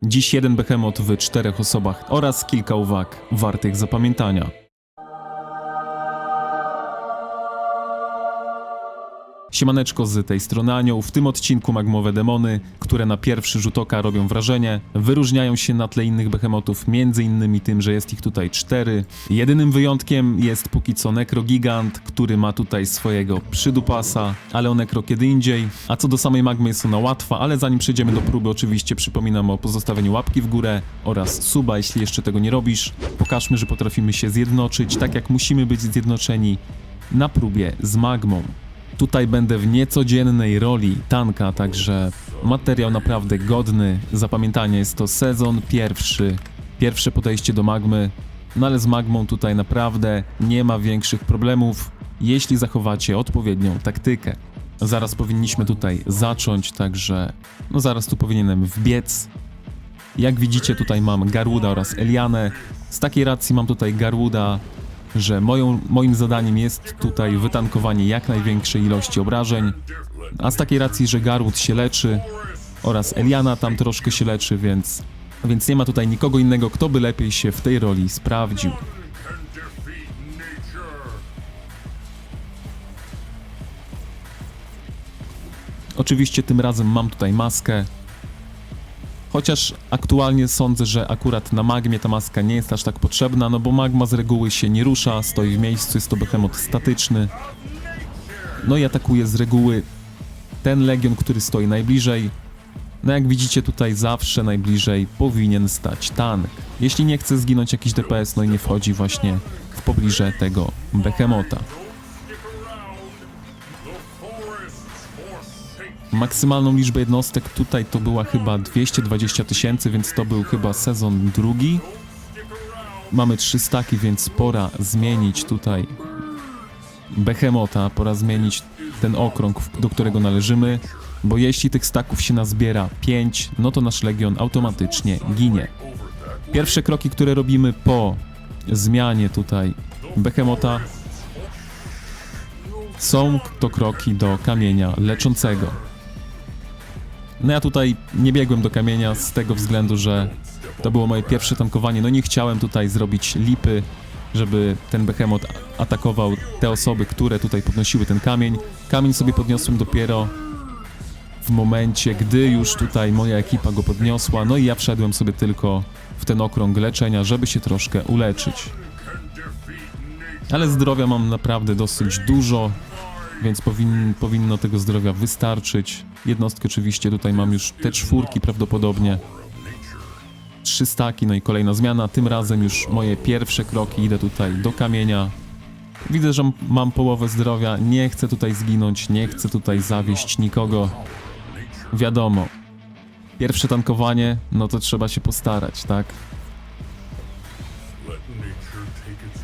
Dziś jeden behemoth w 4 osobach oraz kilka uwag wartych zapamiętania. Siemaneczko, z tej strony Anioł. W tym odcinku magmowe demony, które na pierwszy rzut oka robią wrażenie, wyróżniają się na tle innych behemotów m.in. tym, że jest ich tutaj 4. Jedynym wyjątkiem jest póki co Necrogigant, który ma tutaj swojego przydupasa, ale o Necro kiedy indziej. A co do samej magmy, jest ona łatwa, ale zanim przejdziemy do próby, oczywiście przypominam o pozostawieniu łapki w górę oraz suba, jeśli jeszcze tego nie robisz. Pokażmy, że potrafimy się zjednoczyć, tak jak musimy być zjednoczeni na próbie z magmą. Tutaj będę w niecodziennej roli tanka, także materiał naprawdę godny zapamiętania. Jest to sezon pierwszy, pierwsze podejście do magmy, no ale z magmą tutaj naprawdę nie ma większych problemów, jeśli zachowacie odpowiednią taktykę. Zaraz powinniśmy tutaj zacząć, także no zaraz tu powinienem wbiec. Jak widzicie, tutaj mam Garwooda oraz Elianę. Z takiej racji mam tutaj Garwooda, że moim zadaniem jest tutaj wytankowanie jak największej ilości obrażeń, a z takiej racji, że Garwood się leczy oraz Eliana tam troszkę się leczy, więc nie ma tutaj nikogo innego, kto by lepiej się w tej roli sprawdził. Oczywiście tym razem mam tutaj maskę, chociaż aktualnie sądzę, że akurat na magmie ta maska nie jest aż tak potrzebna, no bo magma z reguły się nie rusza, stoi w miejscu, jest to behemoth statyczny. No i atakuje z reguły ten legion, który stoi najbliżej. No jak widzicie, tutaj zawsze najbliżej powinien stać tank. Jeśli nie chce zginąć jakiś DPS, no i nie wchodzi właśnie w pobliże tego behemota. Maksymalną liczbę jednostek tutaj to była chyba 220 000, więc to był chyba sezon drugi. Mamy 3 staki, więc pora zmienić tutaj behemota, pora zmienić ten okrąg, do którego należymy, bo jeśli tych staków się nazbiera 5, no to nasz legion automatycznie ginie. Pierwsze kroki, które robimy po zmianie tutaj behemota, są to kroki do kamienia leczącego. No ja tutaj nie biegłem do kamienia z tego względu, że to było moje pierwsze tankowanie. No nie chciałem tutaj zrobić lipy, żeby ten behemoth atakował te osoby, które tutaj podnosiły ten kamień. Kamień sobie podniosłem dopiero w momencie, gdy już tutaj moja ekipa go podniosła. No i ja wszedłem sobie tylko w ten okrąg leczenia, żeby się troszkę uleczyć. Ale zdrowia mam naprawdę dosyć dużo, więc powinno tego zdrowia wystarczyć. Jednostki oczywiście tutaj mam już te 4 prawdopodobnie. 3 staki, no i kolejna zmiana. Tym razem już moje pierwsze kroki, idę tutaj do kamienia. Widzę, że mam połowę zdrowia, nie chcę tutaj zginąć, nie chcę tutaj zawieść nikogo. Wiadomo, pierwsze tankowanie, no to trzeba się postarać, tak?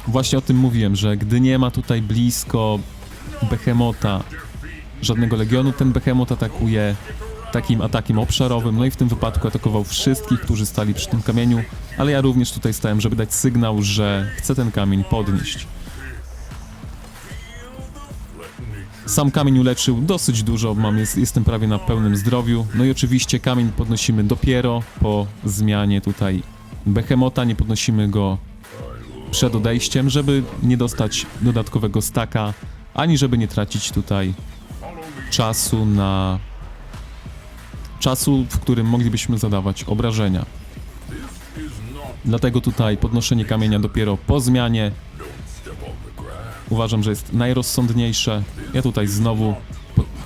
Właśnie o tym mówiłem, że gdy nie ma tutaj blisko behemota żadnego legionu, ten behemoth atakuje takim atakiem obszarowym, no i w tym wypadku atakował wszystkich, którzy stali przy tym kamieniu, ale ja również tutaj stałem, żeby dać sygnał, że chcę ten kamień podnieść. Sam kamień uleczył dosyć dużo, jestem prawie na pełnym zdrowiu, no i oczywiście kamień podnosimy dopiero po zmianie tutaj behemota, nie podnosimy go przed odejściem, żeby nie dostać dodatkowego staka, ani żeby nie tracić tutaj czasu, w którym moglibyśmy zadawać obrażenia. Dlatego tutaj podnoszenie kamienia dopiero po zmianie uważam, że jest najrozsądniejsze. Ja tutaj znowu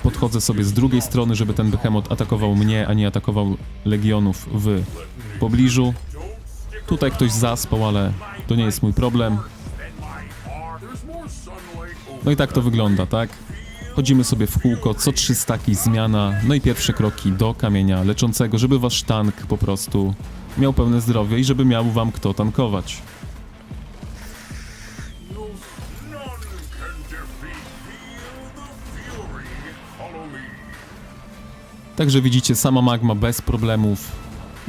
podchodzę sobie z drugiej strony, żeby ten behemoth atakował mnie, a nie atakował legionów w pobliżu. Tutaj ktoś zaspał, ale to nie jest mój problem. No i tak to wygląda, tak? Chodzimy sobie w kółko, co 3 staki zmiana, no i pierwsze kroki do kamienia leczącego, żeby wasz tank po prostu miał pełne zdrowie i żeby miał wam kto tankować. Także widzicie, sama magma bez problemów,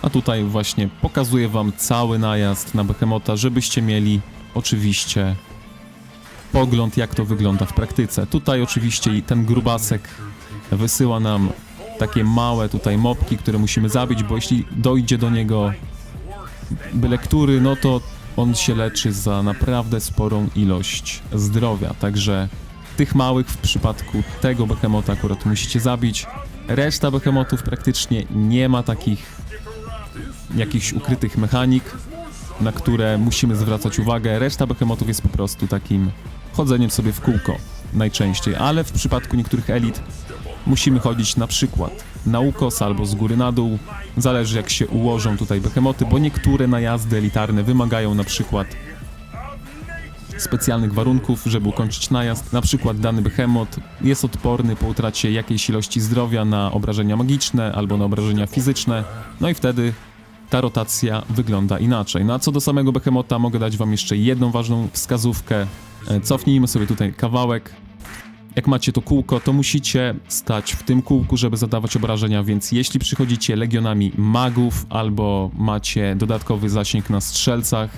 a tutaj właśnie pokazuję wam cały najazd na behemota, żebyście mieli oczywiście pogląd, jak to wygląda w praktyce. Tutaj oczywiście ten grubasek wysyła nam takie małe tutaj mopki, które musimy zabić, bo jeśli dojdzie do niego byle który, no to on się leczy za naprawdę sporą ilość zdrowia, także tych małych w przypadku tego behemota akurat musicie zabić. Reszta behemotów praktycznie nie ma takich jakichś ukrytych mechanik, na które musimy zwracać uwagę. Reszta behemotów jest po prostu takim chodzeniem sobie w kółko najczęściej, ale w przypadku niektórych elit musimy chodzić na przykład na ukos albo z góry na dół. Zależy jak się ułożą tutaj behemoty, bo niektóre najazdy elitarne wymagają na przykład specjalnych warunków, żeby ukończyć najazd. Na przykład dany behemot jest odporny po utracie jakiejś ilości zdrowia na obrażenia magiczne albo na obrażenia fizyczne, no i wtedy ta rotacja wygląda inaczej. No a co do samego behemota mogę dać wam jeszcze jedną ważną wskazówkę. Cofnijmy sobie tutaj kawałek. Jak macie to kółko, to musicie stać w tym kółku, żeby zadawać obrażenia, więc jeśli przychodzicie legionami magów albo macie dodatkowy zasięg na strzelcach,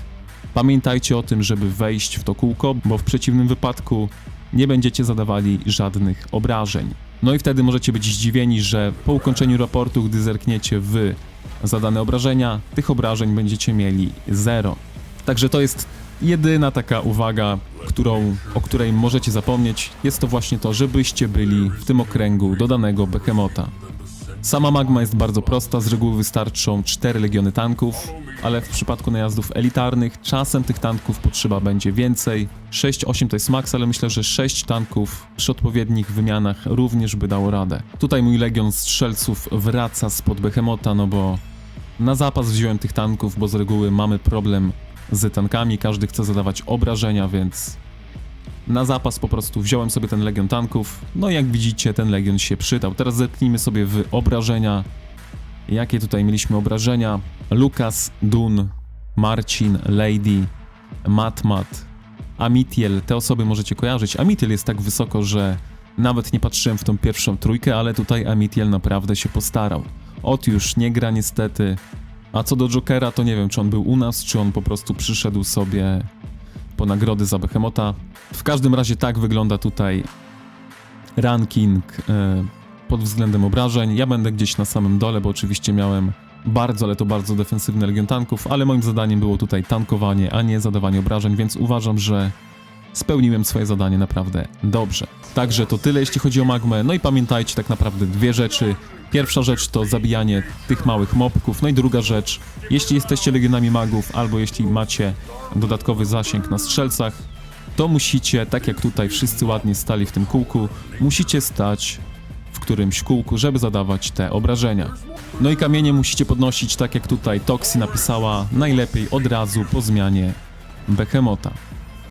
pamiętajcie o tym, żeby wejść w to kółko, bo w przeciwnym wypadku nie będziecie zadawali żadnych obrażeń. No i wtedy możecie być zdziwieni, że po ukończeniu raportu, gdy zerkniecie w zadane obrażenia, tych obrażeń będziecie mieli 0. Także to jest jedyna taka uwaga, o której możecie zapomnieć, jest to właśnie to, żebyście byli w tym okręgu do danego behemota. Sama magma jest bardzo prosta, z reguły wystarczą 4 legiony tanków, ale w przypadku najazdów elitarnych czasem tych tanków potrzeba będzie więcej. 6-8 to jest maks, ale myślę, że 6 tanków przy odpowiednich wymianach również by dało radę. Tutaj mój legion strzelców wraca spod behemota, no bo na zapas wziąłem tych tanków, bo z reguły mamy problem z tankami, każdy chce zadawać obrażenia, więc na zapas po prostu wziąłem sobie ten legion tanków. No i jak widzicie, ten legion się przydał. Teraz zerknijmy sobie w obrażenia. Jakie tutaj mieliśmy obrażenia? Lukas, Dun, Marcin, Lady, Matmat, Amitiel. Te osoby możecie kojarzyć. Amitiel jest tak wysoko, że nawet nie patrzyłem w tą pierwszą trójkę, ale tutaj Amitiel naprawdę się postarał. Ot już nie gra niestety. A co do Jokera, to nie wiem, czy on był u nas, czy on po prostu przyszedł sobie po nagrody za behemota. W każdym razie tak wygląda tutaj ranking pod względem obrażeń. Ja będę gdzieś na samym dole, bo oczywiście miałem bardzo, ale to bardzo defensywny legion tanków, ale moim zadaniem było tutaj tankowanie, a nie zadawanie obrażeń, więc uważam, że spełniłem swoje zadanie naprawdę dobrze. Także to tyle, jeśli chodzi o magmę. No i pamiętajcie tak naprawdę dwie rzeczy. Pierwsza rzecz to zabijanie tych małych mobków, no i druga rzecz, jeśli jesteście legionami magów albo jeśli macie dodatkowy zasięg na strzelcach, to musicie, tak jak tutaj wszyscy ładnie stali w tym kółku, musicie stać w którymś kółku, żeby zadawać te obrażenia. No i kamienie musicie podnosić, tak jak tutaj Toxi napisała, najlepiej od razu po zmianie behemota.